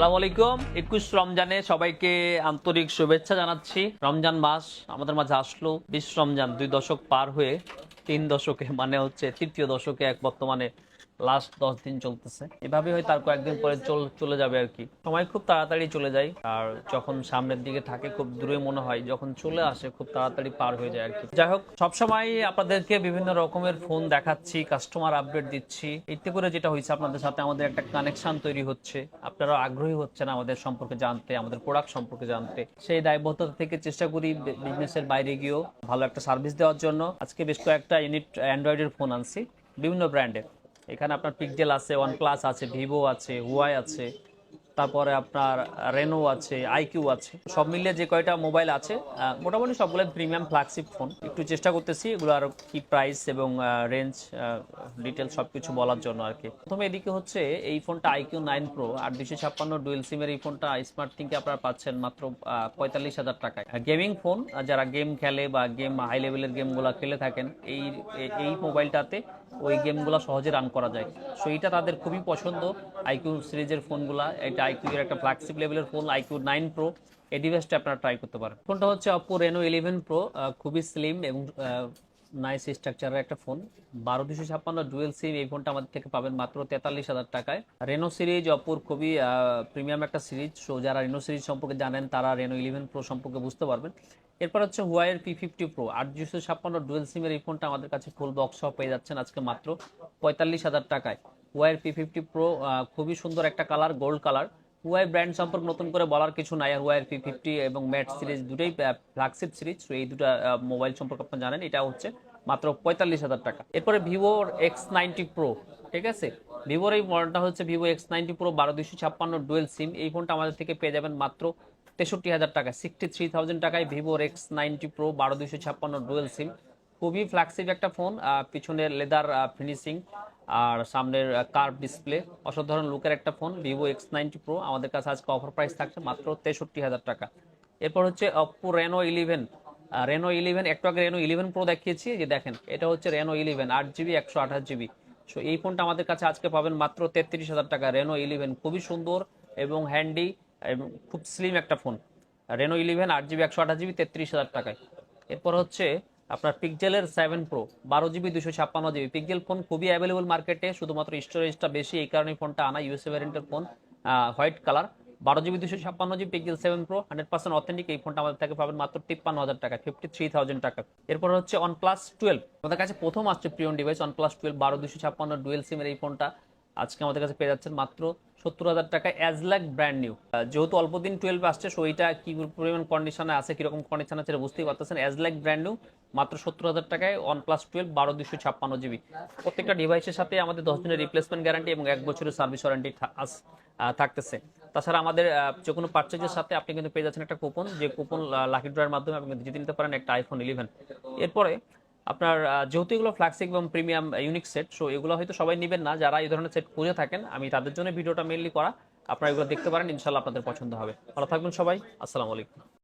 আসসালামু আলাইকুম। 21 রমজানে সবাইকে আন্তরিক শুভেচ্ছা জানাচ্ছি। রমজান মাস আমাদের মাঝে আসলো। 20 রমজান 2 দশক পার হয়ে 3 দশকে মানে হচ্ছে তৃতীয় দশকে এক বর্তমানে লাস্ট 10 দিন চলতেছে। এভাবে হয়তো আর কয়েকদিন পরে চলে যাবে আর কি। সময় খুব তাড়াতাড়ি চলে যায়, আর যখন সামনের দিকে থাকে খুব দূরে মনে হয়, যখন চলে আসে খুব তাড়াতাড়ি পার হয়ে যায় আর কি। যাই হোক, সবসময় আপনাদেরকে বিভিন্ন রকমের ফোন দেখাচ্ছি, কাস্টমার আপডেট দিচ্ছি। এতে করে যেটা হয়েছে, আপনাদের সাথে আমাদের একটা কানেকশন তৈরি হচ্ছে, আপনারা আগ্রহী হচ্ছেন আমাদের সম্পর্কে জানতে, আমাদের প্রোডাক্ট সম্পর্কে জানতে। সেই দায়বদ্ধতা থেকে চেষ্টা করি বিজনেসের বাইরে গিয়েও ভালো একটা সার্ভিস দেওয়ার জন্য। আজকে বেশ কয়েকটা ইউনিট অ্যান্ড্রয়েডের ফোন আনছি, বিভিন্ন ব্র্যান্ডের। এখানে আপনার পিকজেল আছে, ওয়ানপ্লাস আছে, ভিভো আছে, হুয়াই আছে, তারপরে আপনার রেনো আছে, আইকিউ আছে। সব মিলিয়ে যে কয়টা মোবাইল আছে মোটামুটি সবগুলো প্রিমিয়াম ফ্ল্যাগশিপ ফোন। একটু চেষ্টা করতেছি এগুলো আর কি প্রাইস এবং রেঞ্জ ডিটেল সবকিছু বলার জন্য আর কি। প্রথমে এদিকে হচ্ছে এই ফোনটা আইকিউ 9 প্রো 8 256 ডুয়েল সিমের এই ফোনটা স্মার্ট থিংকে আপনারা পাচ্ছেন মাত্র 45,000 টাকায়। গেমিং ফোন, যারা গেম খেলে বা গেম হাই লেভেলের গেমগুলো খেলে থাকেন, এই মোবাইলটাতে ওই গেমগুলো সহজে রান করা যায়। সো এটা তাদের খুবই পছন্দ, আইকিউ সিরিজের ফোনগুলা। এটা আইকিউ এর একটা ফ্ল্যাগশিপ লেভেলের ফোন, আইকিউ 9 প্রো। এই ডিভাইসটা আপনারা ট্রাই করতে পারেন। ফোনটা হচ্ছে অপো রেনো 11 প্রো, খুবই স্লিম এবং নাইস স্ট্রাকচারের একটা ফোন। 12 256 ডুয়েল সিম এই ফোনটা আমাদের থেকে পাবেন মাত্র 43,000 টাকায়। রেনো সিরিজ অপোর খুবই প্রিমিয়াম একটা সিরিজ। সো যারা রেনো সিরিজ সম্পর্কে জানেন তারা রেনো 11 প্রো সম্পর্কে বুঝতে পারবেন। এরপর হচ্ছে হুয়াইয়ের P50 প্রো 8 256 ডুয়েল সিমের এই ফোনটা আমাদের কাছে ফুল বক্স সহ পেয়ে যাচ্ছেন আজকে মাত্র 45,000 টাকায়। হুয়াইয়ের P50 প্রো খুবই সুন্দর একটা colour, gold colour. Huawei brand সম্পর্কে নতুন করে বলার কিছু নাই। হুয়াইয়ের P50 এবং ম্যাট সিরিজ দুটোই ফ্ল্যাগশিপ সিরিজ। তো এই দুটো মোবাইল সম্পর্কে আপনারা জানেন। এটা হচ্ছে মাত্র 45,000 টাকা। এরপরে ভিভোর X90 প্রো, ঠিক আছে। ভিভোর এই মডেলটা হচ্ছে ভিভো X90 প্রো 12 256 ডুয়েল সিম। এই ফোনটা আমাদের থেকে পেয়ে যাবেন মাত্র 63,000 টাকা, 63,000 টাকায় ভিভোর X90 প্রো 12 256 ডুয়েল সিম। খুবই ফ্ল্যাগশিপ একটা ফোন, পিছনের লেদার ফিনিশিং আর সামনের কার্ভ ডিসপ্লে, অসাধারণ লুকের একটা ফোন। ভিভো X90 প্রো আমাদের কাছে আজকে অফার প্রাইস থাকছে মাত্র 63,000 টাকা। এরপর হচ্ছে অপো রেনো 11। রেনো 11 একটু আগে রেনো 11 প্রো দেখিয়েছি, যে দেখেন এটা হচ্ছে রেনো 11 8GB 128GB। সো এই ফোনটা আমাদের কাছে আজকে পাবেন মাত্র 33,000 টাকা। রেনো 11 খুবই সুন্দর এবং হ্যান্ডি এবং খুব স্লিম একটা ফোন। রেনো 11 8GB 128GB 33,000 টাকায়। এরপর হচ্ছে আপনার পিকজেলের 7 pro 12GB 256GB। Pixel phone খুবই অ্যাভেলেবল মার্কেটে, শুধুমাত্র স্টোরেজটা বেশি, এই কারণে ফোনটা আনা। ইউএসএ ভ্যারিয়েন্টের phone, white colour, 12GB 256GB Pixel 7 pro 100% authentic. এই ফোনটা আমাদের থেকে পাবেন মাত্র 53,000 টাকা, 53,000 টাকা। এরপর হচ্ছে OnePlus 12, আমাদের কাছে প্রথম আসছে প্রিয়ন ডিভাইস OnePlus 12 12 256 ডুয়েল সিমের এই ফোনটা আজকে আমাদের কাছে পেয়ে যাচ্ছেন মাত্র 70,000 টাকায়, অ্যাজ লাইক ব্র্যান্ড নিউ। যেহেতু অল্প দিন 12 আসছে, সো এইটা কি পরিমাণ কন্ডিশনে আছে, কিরকম কন্ডিশন আছে বুঝতেই পারতেছেন। অ্যাজ লাইক ব্র্যান্ড নিউ মাত্র 70,000 টাকায় OnePlus 12 12 256GB। প্রত্যেকটা ডিভাইসের সাথে আমাদের 10 দিনের রিপ্লেসমেন্ট গ্যারান্টি এবং 1 বছরের সার্ভিস ওয়ারেন্টি থাকতেছে। তাছাড়া আমাদের যে কোনো পারচেজের সাথে আপনি কিন্তু পেয়ে যাচ্ছেন একটা কুপন, যে কুপন লাকি ড্রয়ের মাধ্যমে আপনি জিতে নিতে পারেন একটা আইফোন 11। এরপরে আপনার যেহেতু এগুলো ফ্ল্যাগশিপ এবং প্রিমিয়াম ইউনিক সেট, সো এগুলো হয়তো সবাই নেবেন না। যারা এই ধরনের সেট খুঁজে থাকেন, আমি তাদের জন্য ভিডিওটা মেনলি করা। আপনারা এগুলো দেখতে পারেন, ইনশাল্লাহ আপনাদের পছন্দ হবে। ভালো থাকবেন সবাই, আসসালামু আলাইকুম।